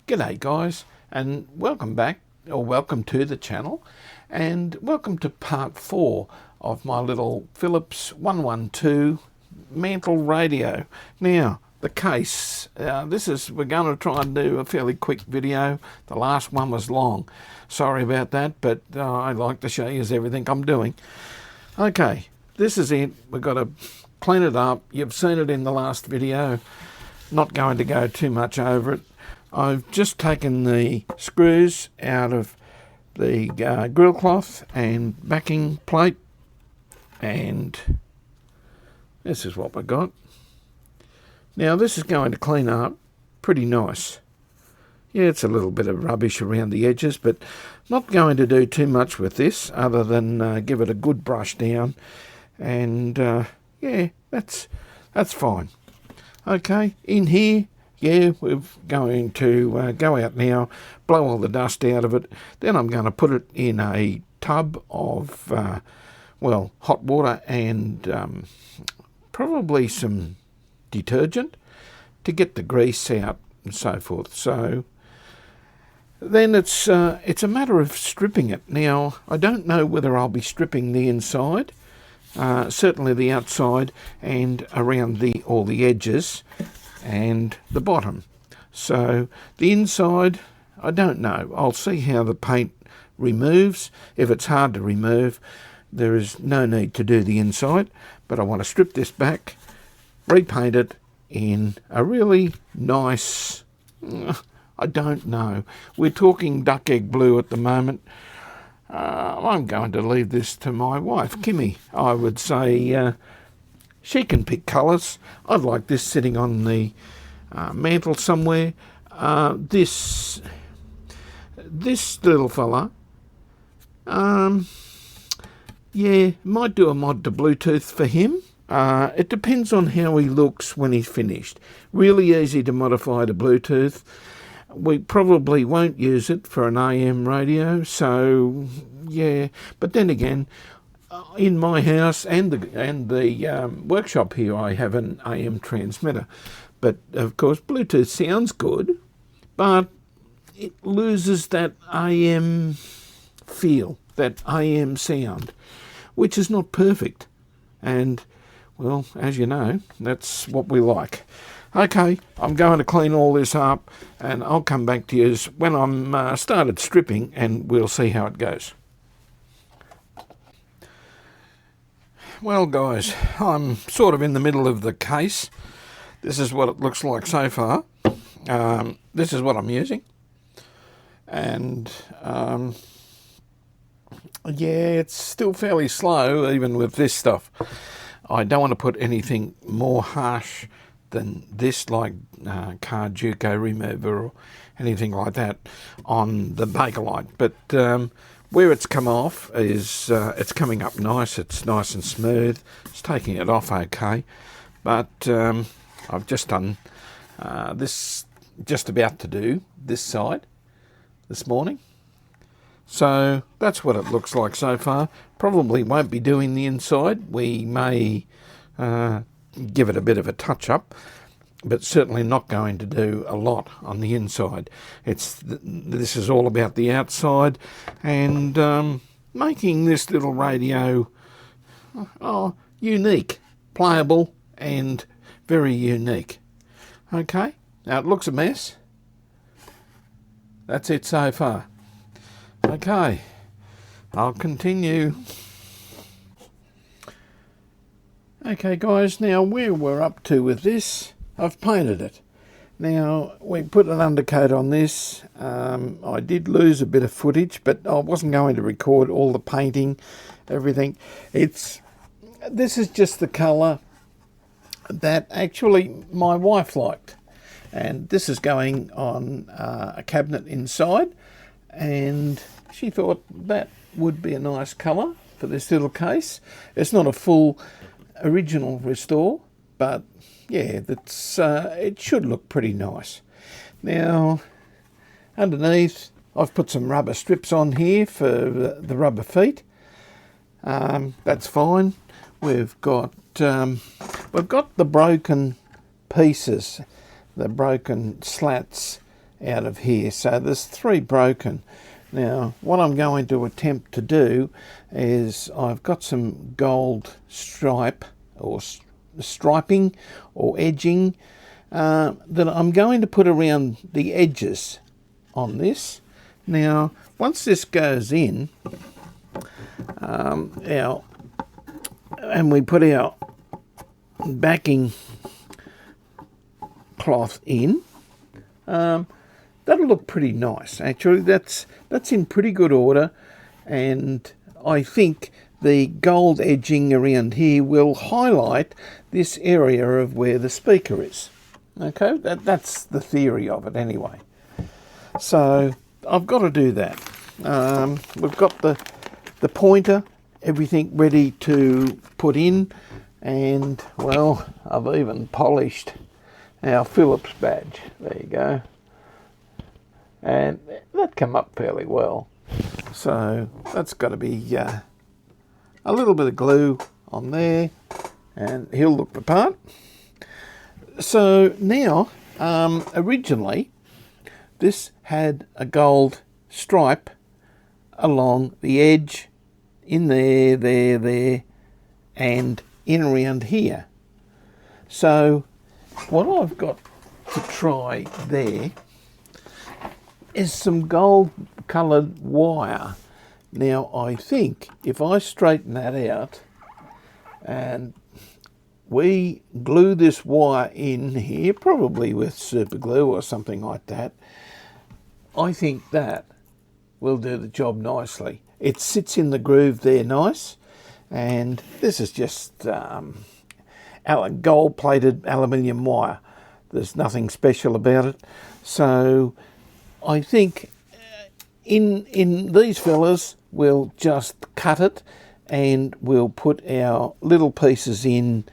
G'day guys, and welcome back, or welcome to the channel, and welcome to part 4 of my little Philips 112 mantle radio. Now, the case, we're going to try and do a fairly quick video. The last one was long. Sorry about that, but I like to show you everything I'm doing. Okay, this is it. We've got to clean it up. You've seen it in the last video. Not going to go too much over it. I've just taken the screws out of the grill cloth and backing plate, and this is what we got. Now this is going to clean up pretty nice. Yeah, it's a little bit of rubbish around the edges, but not going to do too much with this other than give it a good brush down, and yeah, that's fine. Okay, in here, yeah, we're going to go out now, blow all the dust out of it. Then I'm going to put it in a tub of, well, hot water and probably some detergent to get the grease out and so forth. So then it's a matter of stripping it. Now, I don't know whether I'll be stripping the inside, certainly the outside and around all the edges and the bottom. So the inside, I don't know. I'll see how the paint removes. If it's hard to remove, there is no need to do the inside, but I want to strip this back, repaint it in a really nice, I don't know, we're talking duck egg blue at the moment. I'm going to leave this to my wife, Kimmy. I would say she can pick colours. I'd like this sitting on the mantle somewhere. This little fella, yeah, might do a mod to Bluetooth for him. It depends on how he looks when he's finished. Really easy to modify to Bluetooth. We probably won't use it for an AM radio, so yeah. But then again, in my house and the workshop here, I have an AM transmitter. But of course, Bluetooth sounds good, but it loses that AM feel, that AM sound, which is not perfect. And well, as you know, that's what we like. Okay, I'm going to clean all this up, and I'll come back to you when I'm started stripping, and we'll see how it goes. Well guys, I'm sort of in the middle of the case. This is what it looks like so far. This is what I'm using. And yeah, it's still fairly slow even with this stuff. I don't want to put anything more harsh than this, like car Duco remover or anything like that on the Bakelite. But where it's come off is it's coming up nice. It's nice and smooth. It's taking it off okay. But I've just done this, just about to do this side this morning. So that's what it looks like so far. Probably won't be doing the inside. We may give it a bit of a touch up, but certainly not going to do a lot on the inside. This is all about the outside, and making this little radio unique, playable, and very unique. Okay, now it looks a mess. That's it so far. Okay, I'll continue. Okay guys, now where we're up to with this, I've painted it. Now, we put an undercoat on this. I did lose a bit of footage, but I wasn't going to record all the painting, everything. This is just the colour that actually my wife liked. And this is going on a cabinet inside, and she thought that would be a nice colour for this little case. It's not a full original restore, but yeah, it should look pretty nice. Now, underneath, I've put some rubber strips on here for the rubber feet. That's fine. We've got the broken pieces, the broken slats out of here. So there's 3 broken. Now what I'm going to attempt to do is, I've got some gold stripe or striping or edging that I'm going to put around the edges on this. Now once this goes in, and we put our backing cloth in, that'll look pretty nice. Actually, that's in pretty good order, and I think the gold edging around here will highlight this area of where the speaker is. Okay, that's the theory of it anyway. So I've got to do that. We've got the pointer, everything ready to put in, and well, I've even polished our Phillips badge. There you go. And that came up fairly well. So that's got to be a little bit of glue on there, and he'll look the part. So now, originally this had a gold stripe along the edge, in there, and in around here. So what I've got to try there is some gold coloured wire. Now I think if I straighten that out and we glue this wire in here, probably with super glue or something like that, I think that will do the job nicely. It sits in the groove there nice, and this is just gold plated aluminium wire. There's nothing special about it. So I think in these fellas we'll just cut it and we'll put our little pieces in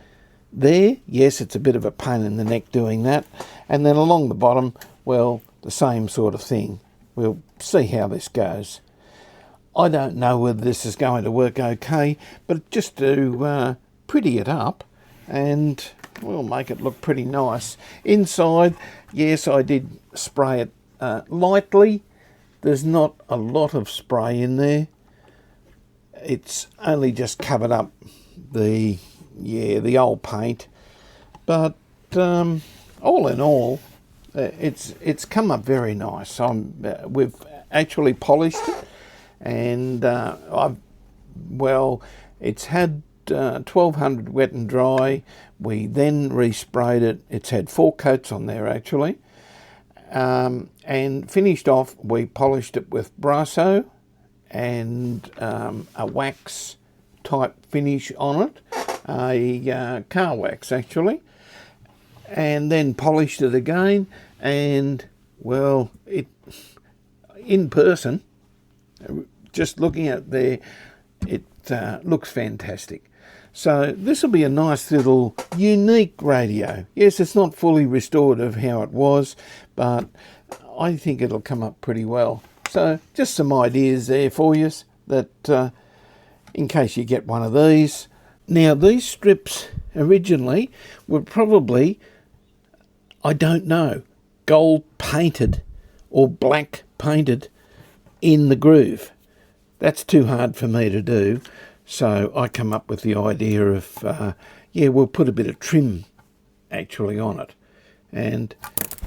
there. Yes, it's a bit of a pain in the neck doing that. And then along the bottom, well, the same sort of thing. We'll see how this goes. I don't know whether this is going to work okay, but just to pretty it up, and we'll make it look pretty nice. Inside, yes, I did spray it lightly. There's not a lot of spray in there. It's only just covered up the old paint, but all in all, it's come up very nice. We've actually polished it, and it's had 1200 wet and dry. We then resprayed it. It's had 4 coats on there actually, and finished off. We polished it with Brasso and a wax type finish on it, a car wax actually, and then polished it again. And well, it in person, just looking at it there, it looks fantastic. So this will be a nice little unique radio. Yes, it's not fully restored of how it was, but I think it'll come up pretty well. So just some ideas there for you, that in case you get one of these. Now these strips originally were probably, I don't know, gold painted or black painted in the groove. That's too hard for me to do, so I come up with the idea of we'll put a bit of trim actually on it, and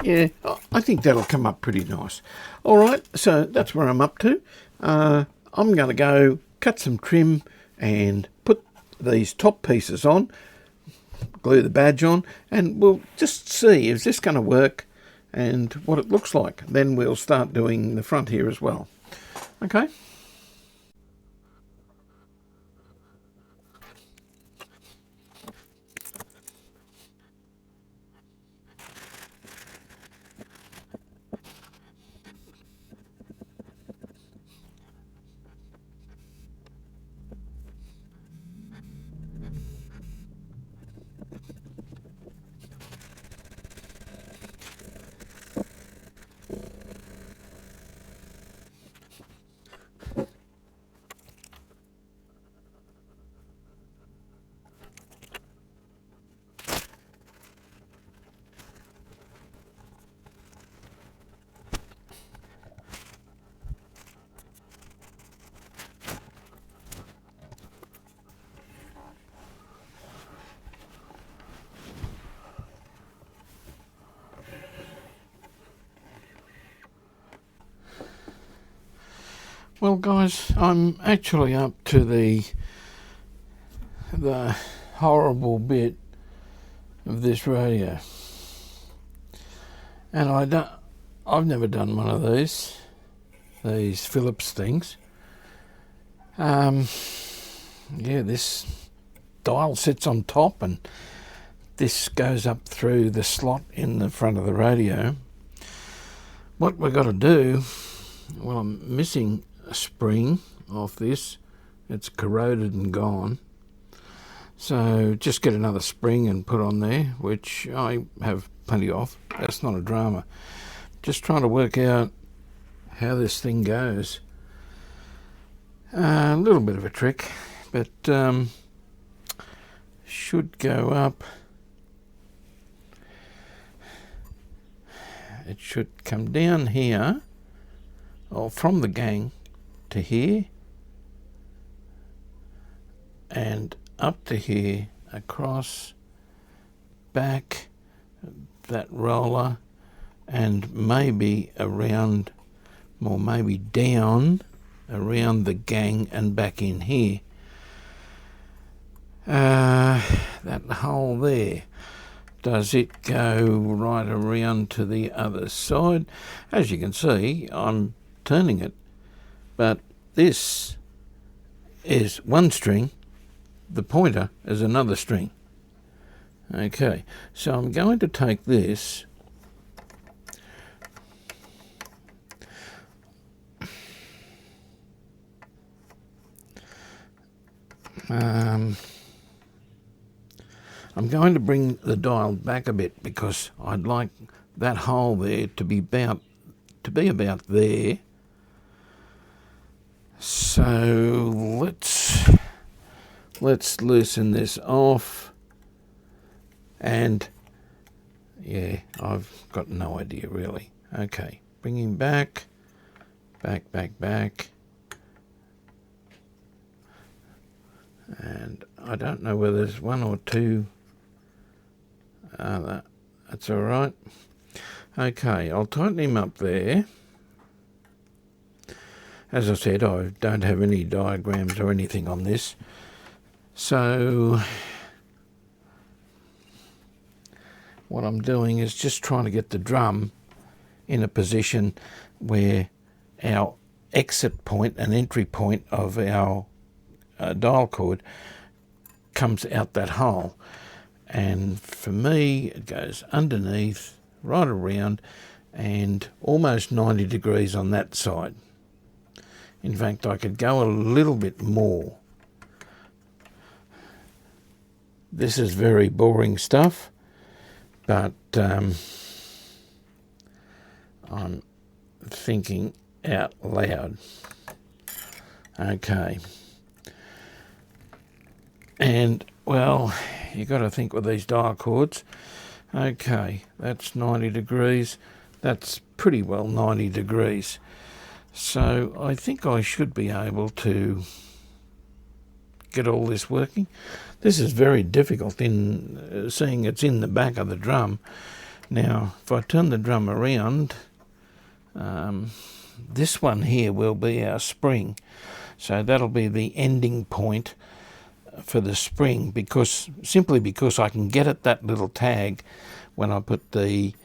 yeah, I think that'll come up pretty nice. All right, so that's where I'm up to. I'm going to go cut some trim and put these top pieces on, glue the badge on, and we'll just see, is this going to work and what it looks like. Then we'll start doing the front here as well. Okay. Well guys, I'm actually up to the horrible bit of this radio, and I've never done one of these Philips things. Yeah, this dial sits on top and this goes up through the slot in the front of the radio. What we've got to do, well, I'm missing a spring off this. It's corroded and gone. So just get another spring and put on there, which I have plenty of. That's not a drama. Just trying to work out how this thing goes. A little bit of a trick, but should go up. It should come down here, or from the gang to here, and up to here, across, back, that roller, and maybe around, or maybe down, around the gang and back in here. That hole there. Does it go right around to the other side? As you can see, I'm turning it, but this is one string, the pointer is another string. Okay, so I'm going to take this I'm going to bring the dial back a bit because I'd like that hole there to be about there. So let's loosen this off, and yeah, I've got no idea really. Okay, bring him back, back. And I don't know whether there's one or two. That's all right. Okay, I'll tighten him up there. As I said, I don't have any diagrams or anything on this. So what I'm doing is just trying to get the drum in a position where our exit point and entry point of our dial cord comes out that hole. And for me, it goes underneath, right around, and almost 90 degrees on that side. In fact, I could go a little bit more. This is very boring stuff, but I'm thinking out loud. Okay. And, well, you got to think with these dial cords. Okay, that's 90 degrees. That's pretty well 90 degrees. So I think I should be able to get all this working. This is very difficult in seeing it's in the back of the drum. Now, if I turn the drum around, this one here will be our spring. So that'll be the ending point for the spring, simply because I can get at that little tag when I put the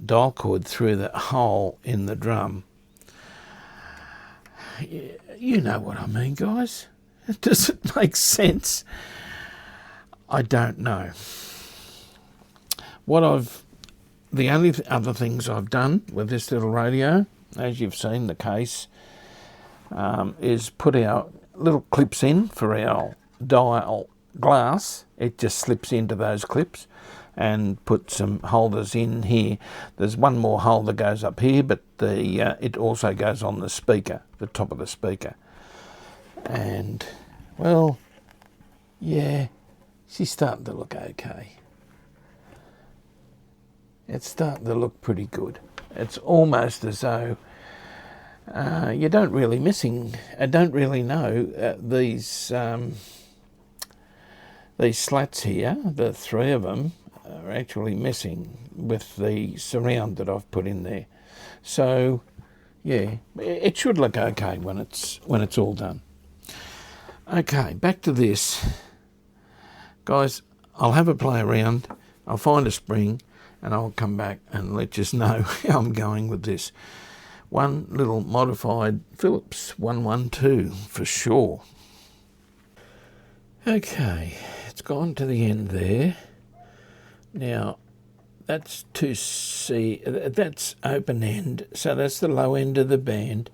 dial cord through the hole in the drum. You know what I mean, guys. Does it make sense? I don't know. The only other things I've done with this little radio, as you've seen the case, is put our little clips in for our dial glass. It just slips into those clips, and put some holders in here. There's one more hole that goes up here, but it also goes on the speaker, the top of the speaker. And, well, yeah, she's starting to look okay. It's starting to look pretty good. It's almost as though you don't really know these slats here, the three of them, are actually missing with the surround that I've put in there. So Yeah, it should look okay when it's all done. Okay, back to this. Guys, I'll have a play around, I'll find a spring, and I'll come back and let you know how I'm going with this. One little modified Phillips 112 for sure. Okay, it's gone to the end there. Now, that's 2C, that's open end, so that's the low end of the band,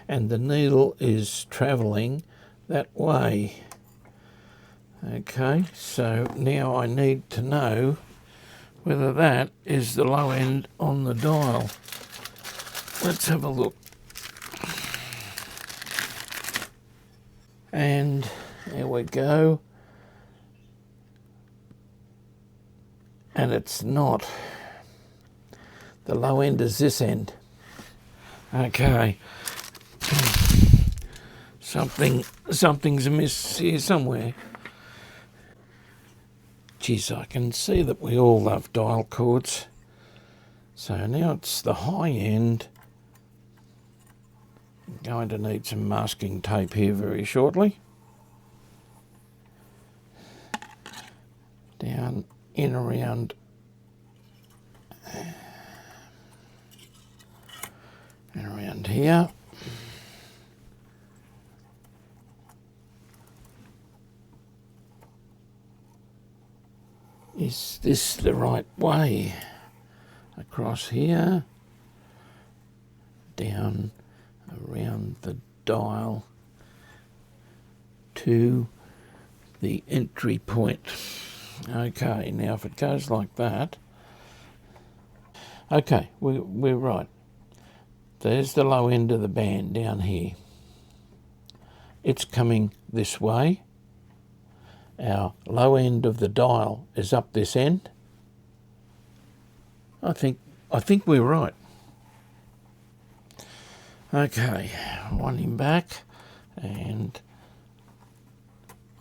and the needle is travelling that way. Okay, so now I need to know whether that is the low end on the dial. Let's have a look. And there we go. And it's not. The low end is this end. Okay. Something's amiss here somewhere. Geez, I can see that we all love dial chords. So now it's the high end. I'm going to need some masking tape here very shortly. Down, in, around. And around here. Is this the right way? Across here, down around the dial to the entry point. Okay, now if it goes like that, okay, we're right. There's the low end of the band down here. It's coming this way. Our low end of the dial is up this end. I think we're right. Okay, want him back, and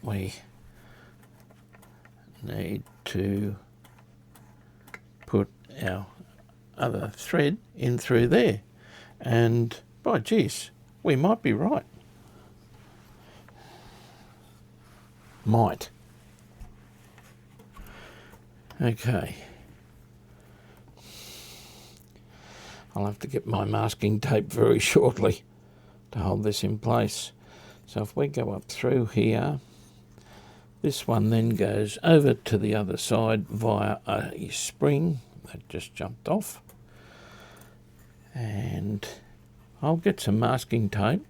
we need to put our other thread in through there, and by geez, we might be right. Might. Okay. I'll have to get my masking tape very shortly to hold this in place. So if we go up through here, this one then goes over to the other side via a spring that just jumped off. And I'll get some masking tape,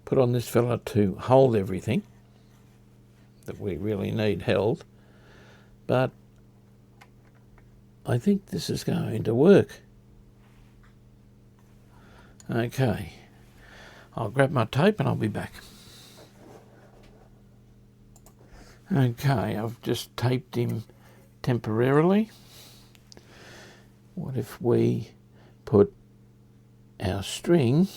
put on this fella to hold everything that we really need held, but I think this is going to work. Okay, I'll grab my tape and I'll be back. Okay, I've just taped him temporarily. What if we put our string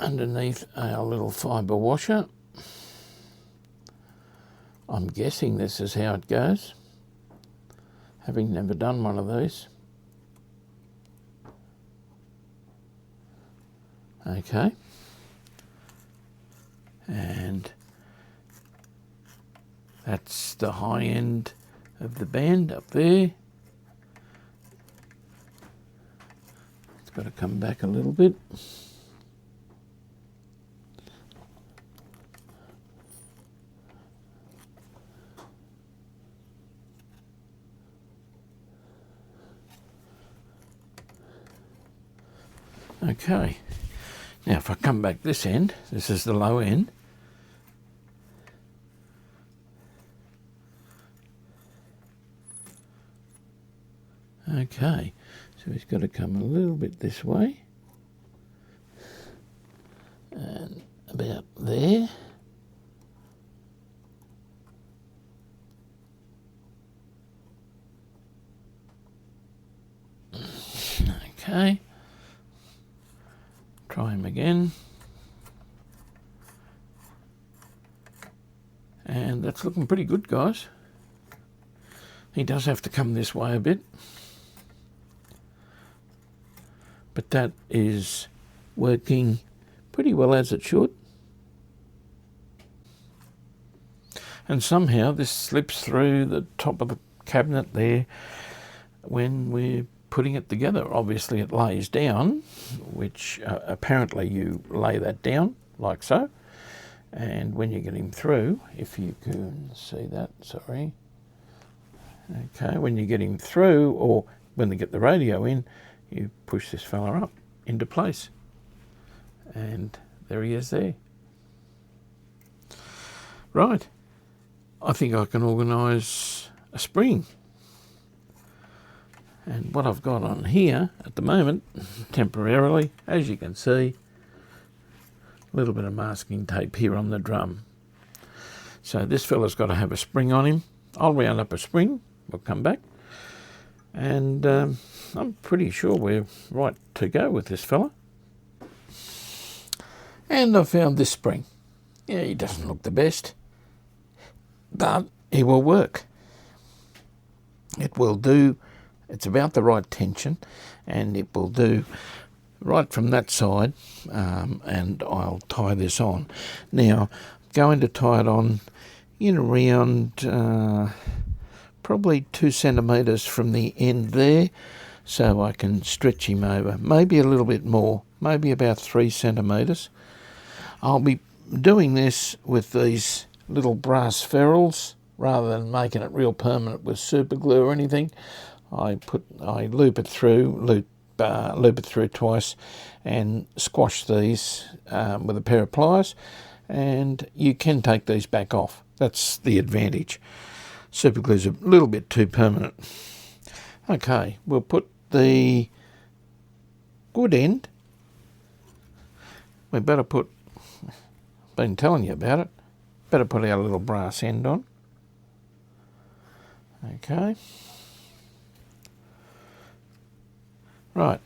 underneath our little fibre washer? I'm guessing this is how it goes, having never done one of these. Okay, and that's the high end of the band up there. It's got to come back a little bit. Okay, now if I come back this end, this is the low end. Okay, so he's got to come a little bit this way and about there. Okay. Try him again. And that's looking pretty good, guys. He does have to come this way a bit, but that is working pretty well as it should. And somehow this slips through the top of the cabinet there when we're putting it together. Obviously it lays down, which apparently you lay that down like so. And when you're getting through, if you can see that, sorry. Okay, when you're getting through, or when they get the radio in, you push this fella up into place. And there he is there. Right, I think I can organise a spring. And what I've got on here at the moment, temporarily, as you can see, a little bit of masking tape here on the drum. So this fella's got to have a spring on him. I'll round up a spring, we'll come back. And I'm pretty sure we're right to go with this fella. And I found this spring. Yeah, he doesn't look the best, but he will work. It will do. It's about the right tension, and it will do right from that side. And I'll tie this on. Now, I'm going to tie it on in around probably 2 centimetres from the end there, so I can stretch him over. Maybe a little bit more, maybe about 3 centimetres. I'll be doing this with these little brass ferrules rather than making it real permanent with super glue or anything. I loop it through twice and squash these with a pair of pliers, and you can take these back off. That's the advantage. Super glue's a little bit too permanent. Okay, we'll put the good end. We better put, been telling you about it, better put our little brass end on. Okay. Right,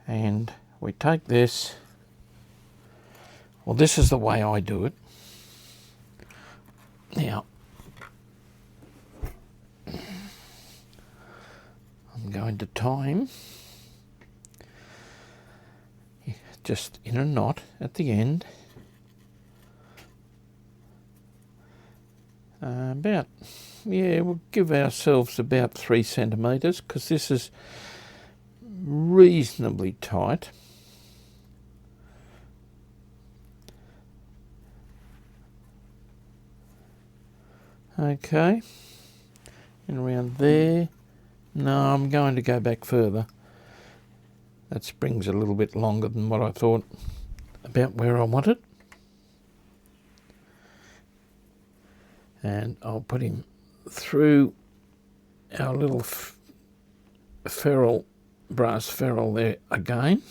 and we take this, well, this is the way I do it. Now, I'm going to tie him just in a knot at the end, we'll give ourselves about 3 centimetres because this is reasonably tight. Okay, and around there. No, I'm going to go back further. That spring's a little bit longer than what I thought about where I want it. And I'll put him through our little brass ferrule there again.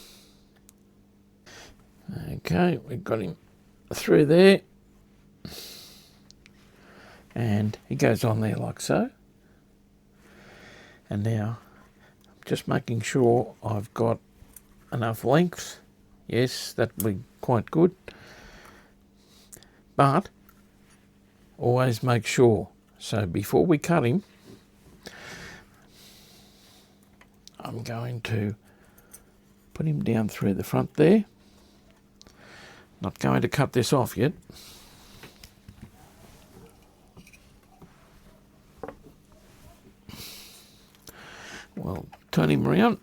Okay, we've got him through there. And he goes on there like so. And now, I'm just making sure I've got enough length. Yes, that would be quite good. But always make sure. So before we cut him, I'm going to put him down through the front there. Not going to cut this off yet. Well, turn him around.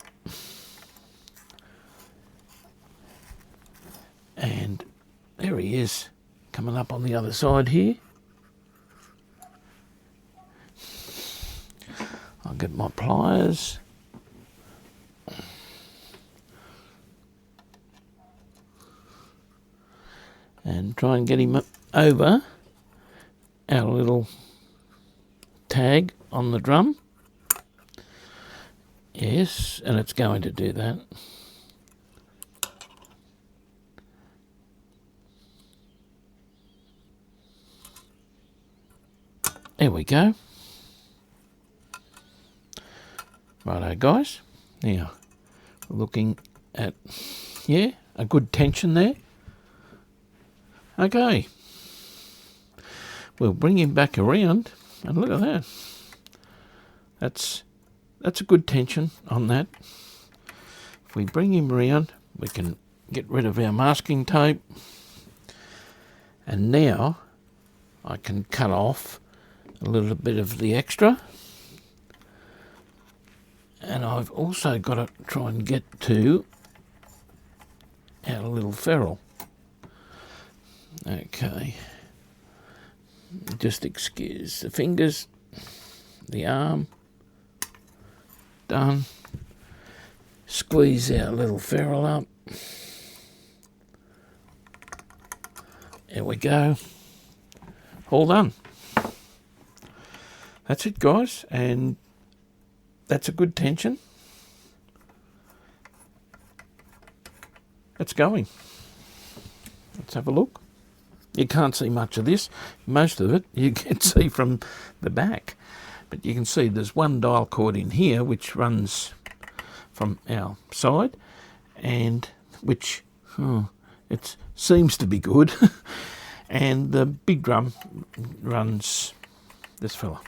And there he is, coming up on the other side here. I'll get my pliers. And try and get him over our little tag on the drum. Yes, and it's going to do that. There we go. Righto, guys. Now, we're looking at, yeah, a good tension there. Okay. We'll bring him back around And look at that. That's a good tension on that. If we bring him around, we can get rid of our masking tape. And now I can cut off a little bit of the extra. And I've also got to try and get to our little ferrule. Okay. Just excuse the fingers, the arm. Done. Squeeze our little ferrule up. There we go. All done. That's it, guys, and that's a good tension. It's going. Let's have a look. You can't see much of this. Most of it you can see from the back. But you can see there's one dial cord in here which runs from our side, and which it seems to be good. And the big drum runs this fella.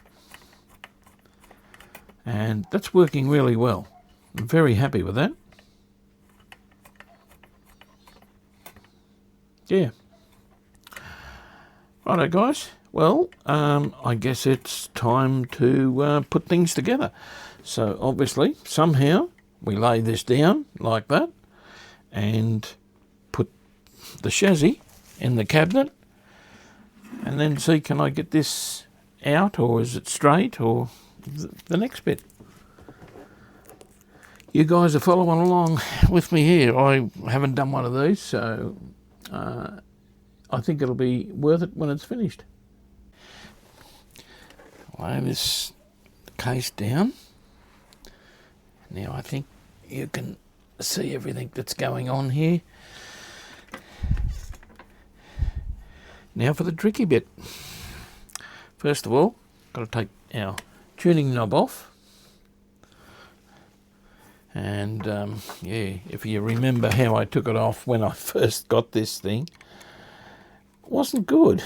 And that's working really well. I'm very happy with that. Yeah. Righto, guys. Well, I guess it's time to put things together. So obviously, somehow, we lay this down like that and put the chassis in the cabinet and then see, can I get this out, or is it straight, or the next bit. You guys are following along with me here. I haven't done one of these, so I think it'll be worth it when it's finished. Lay this case down. Now I think you can see everything that's going on here. Now for the tricky bit. First of all, got to take our tuning knob off. And yeah, if you remember how I took it off when I first got this thing, it wasn't good.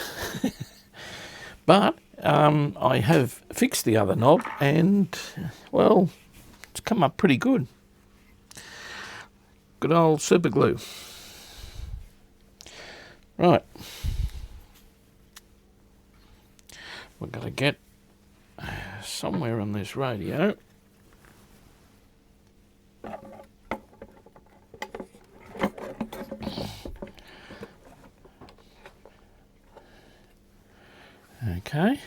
But I have fixed the other knob and, well, it's come up pretty good. Good old super glue. Right. We're going to get somewhere on this radio. Okay.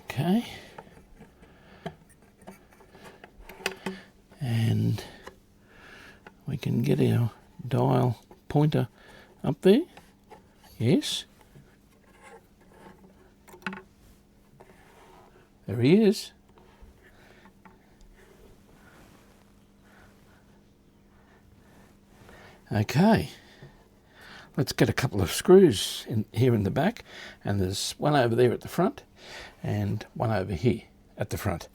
Okay. And we can get our dial pointer up there. Yes. There he is. Okay. Let's get a couple of screws in here in the back, and there's one over there at the front and one over here at the front.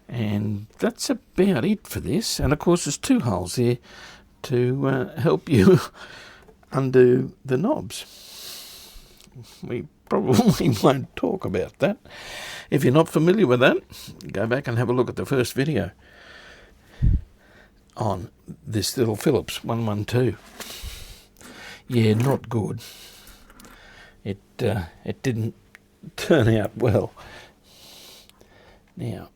And that's about it for this. And of course there's two holes here to help you undo the knobs. We probably won't talk about that. If you're not familiar with that, go back and have a look at the first video on this little Phillips 112. Yeah, not good. It didn't turn out well. Now,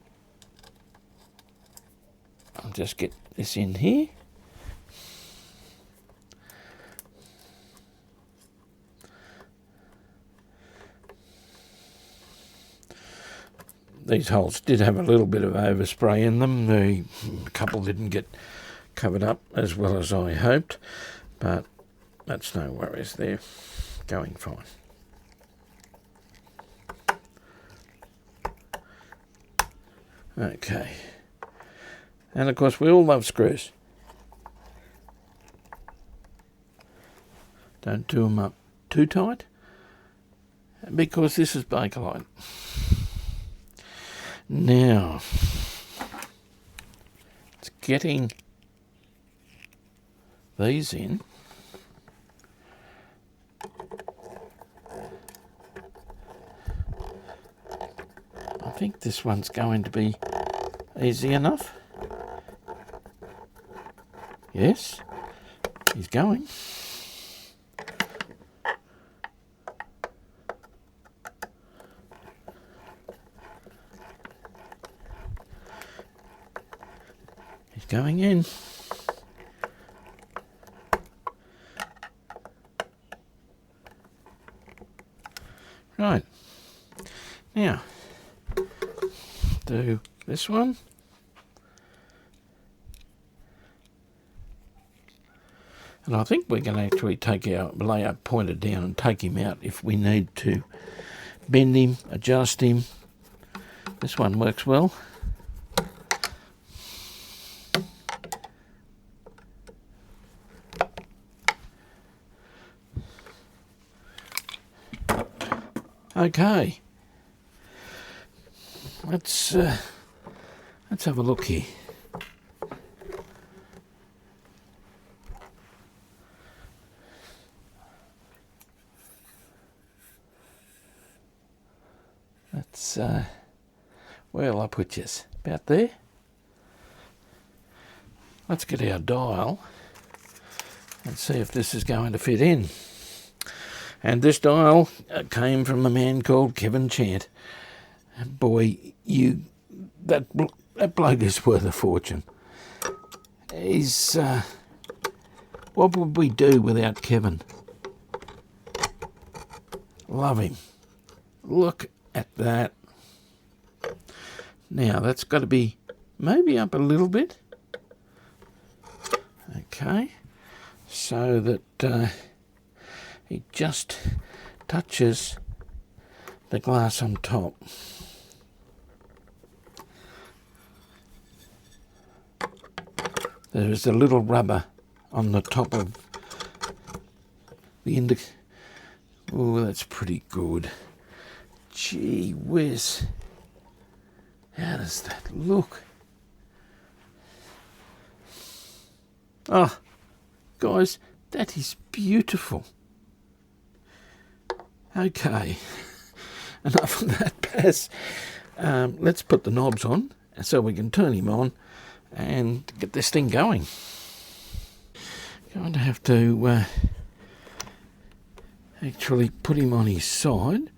I'll just get this in here. These holes did have a little bit of overspray in them. The couple didn't get covered up as well as I hoped, but that's no worries, they're going fine. Okay. And of course we all love screws. Don't do them up too tight, because this is Bakelite. Now, it's getting these in. think this one's going to be easy enough. Yes, he's going. He's going in. Right, now do this one. And I think we're going to actually take our layer pointer down and take him out if we need to bend him, adjust him. This one works well. Okay, let's have a look here. Let's where'll I put this? About there. Let's get our dial and see if this is going to fit in. And this dial came from a man called Kevin Chant. Boy, that bloke is worth a fortune. He's what would we do without Kevin? Love him. Look at that. Now that's got to be maybe up a little bit. Okay, so that it just touches the glass on top. There is a little rubber on the top of the index. Oh, that's pretty good. Gee whiz. How does that look? Oh, guys, that is beautiful. Okay, enough of that pass. Let's put the knobs on so we can turn him on and get this thing going. Going to have to actually put him on his side.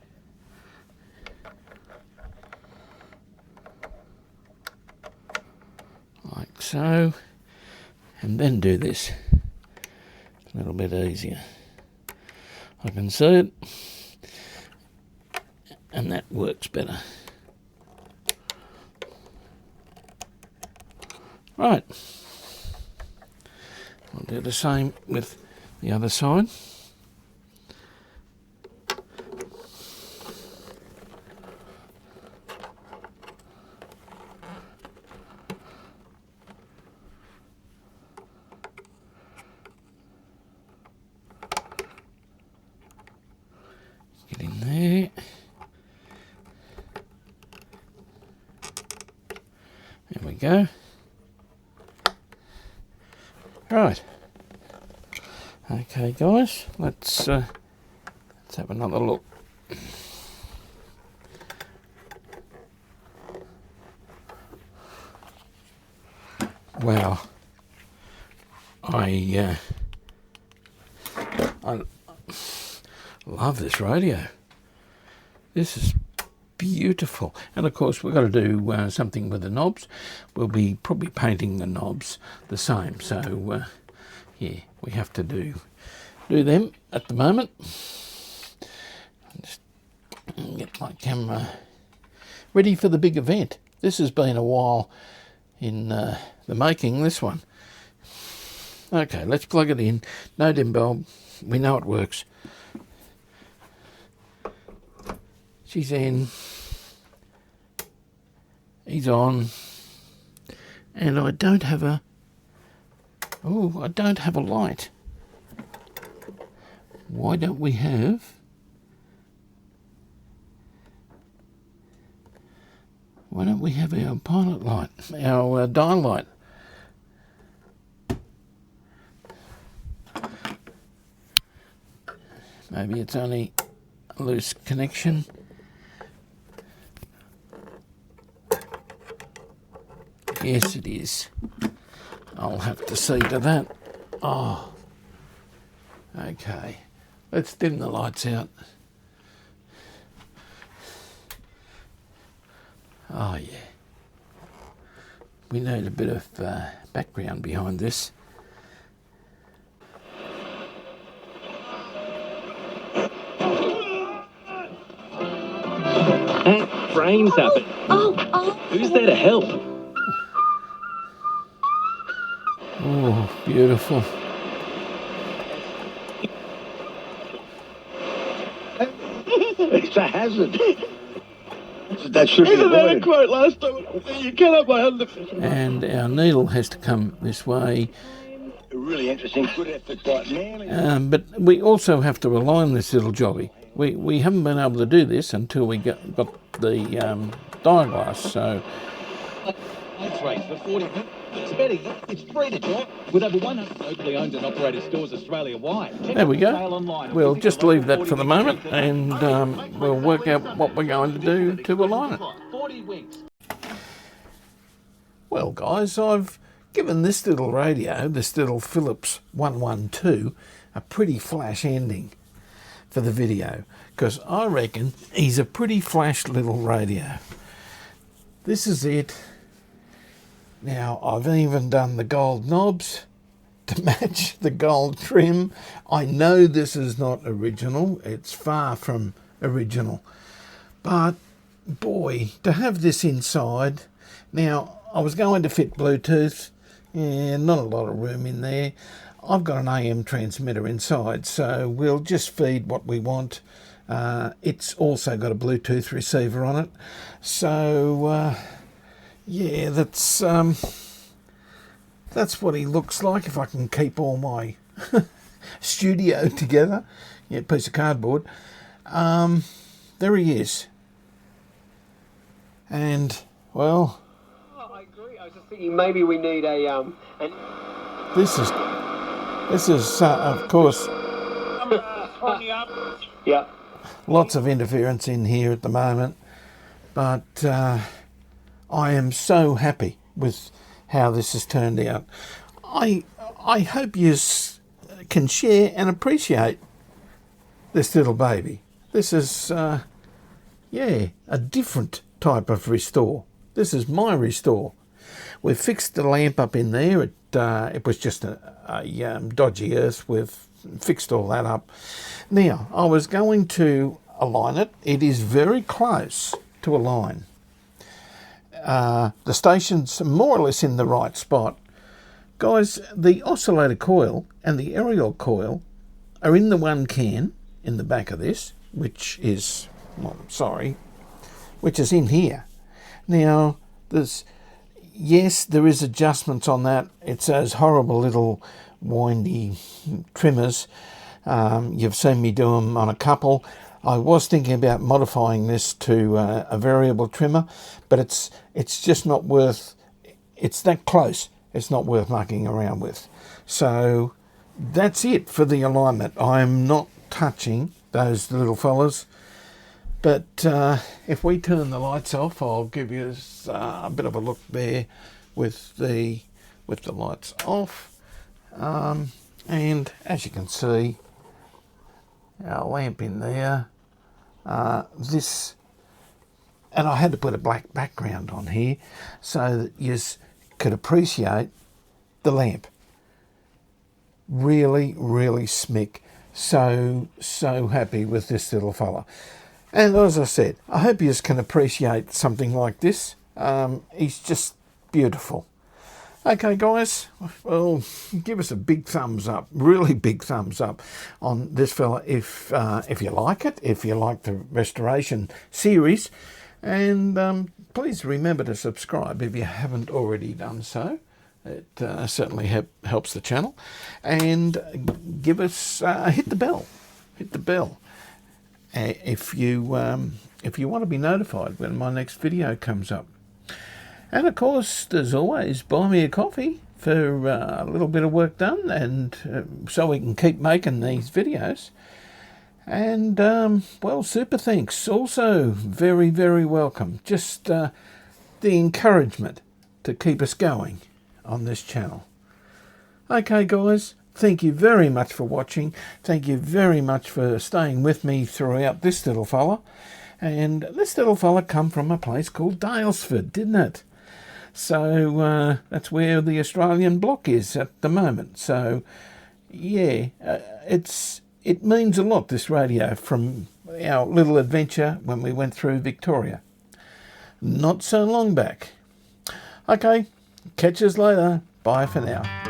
Like so. And then do this. A little bit easier. I can see it. And that works better. Right. I'll do the same with the other side. Get in there. There we go. Right. Okay, guys. Let's have another look. Wow. I love this radio. This is beautiful. And of course we've got to do something with the knobs. We'll be probably painting the knobs the same. So yeah, we have to do them at the moment. Just get my camera ready for the big event. This has been a while in the making, this one. Okay, let's plug it in. No dim bulb. We know it works. She's in. He's on. And I don't have a... Oh, I don't have a light. Why don't we have... Why don't we have our pilot light? Our dial light? Maybe it's only a loose connection. Yes, it is. I'll have to see to that. Oh, okay. Let's dim the lights out. Oh, yeah. We need a bit of background behind this. Frames happen. Who's there to help? Oh, beautiful. It's a hazard. That should be avoided. Isn't that a quote last time? You cannot buy under. And our needle has to come this way. Really interesting. Good effort by man. But we also have to align this little jobby. We haven't been able to do this until we got the dial glass, so... It's race for 40 minutes. It's better. It's free to join with over 100 locally owned and operated stores Australia-wide. There we go. We'll just leave that for the moment, and we'll work out what we're going to do to align it. Well, guys, I've given this little radio, this little Philips 112, a pretty flash ending for the video, because I reckon he's a pretty flash little radio. This is it. Now, I've even done the gold knobs to match the gold trim. I know this is not original. It's far from original. But, boy, to have this inside... Now, I was going to fit Bluetooth. Yeah, not a lot of room in there. I've got an AM transmitter inside, so we'll just feed what we want. It's also got a Bluetooth receiver on it. So... yeah, that's what he looks like, if I can keep all my studio together. Yeah, piece of cardboard. There he is. And, well... Oh, I agree. I was just thinking maybe we need a... This is of course... Yeah. Lots of interference in here at the moment. But... I am so happy with how this has turned out. I hope you can share and appreciate this little baby. This is, yeah, a different type of restore. This is my restore. We've fixed the lamp up in there. It was just a dodgy earth. We've fixed all that up. Now, I was going to align it. It is very close to align. The station's more or less in the right spot. Guys, the oscillator coil and the aerial coil are in the one can in the back of this, which is, well, which is in here. Now, yes, there is adjustments on that. It's those horrible little windy trimmers. You've seen me do them on a couple. I was thinking about modifying this to a variable trimmer, but it's just not worth, it's that close, it's not worth mucking around with. So that's it for the alignment. I'm not touching those little fellas, but if we turn the lights off, I'll give you a bit of a look there with the lights off. And as you can see, our lamp in there, this, and I had to put a black background on here so that you could appreciate the lamp. Really, really smick. So happy with this little fella. And as I said, I hope you can appreciate something like this. He's just beautiful. Okay, guys, well, give us a big thumbs up, really big thumbs up on this fella if you like it, if you like the restoration series. And please remember to subscribe if you haven't already done so. It certainly helps the channel. And give us, hit the bell. Hit the bell. If you want to be notified when my next video comes up. And of course, there's always buy me a coffee for a little bit of work done, and so we can keep making these videos. And well, super thanks. Also very, very welcome. Just the encouragement to keep us going on this channel. Okay guys, thank you very much for watching. Thank you very much for staying with me throughout this little fella. And this little fella come from a place called Dalesford, didn't it? So that's where the Australian block is at the moment. So yeah, it means a lot, this radio, from our little adventure when we went through Victoria not so long back. Okay, catch us later. Bye for now.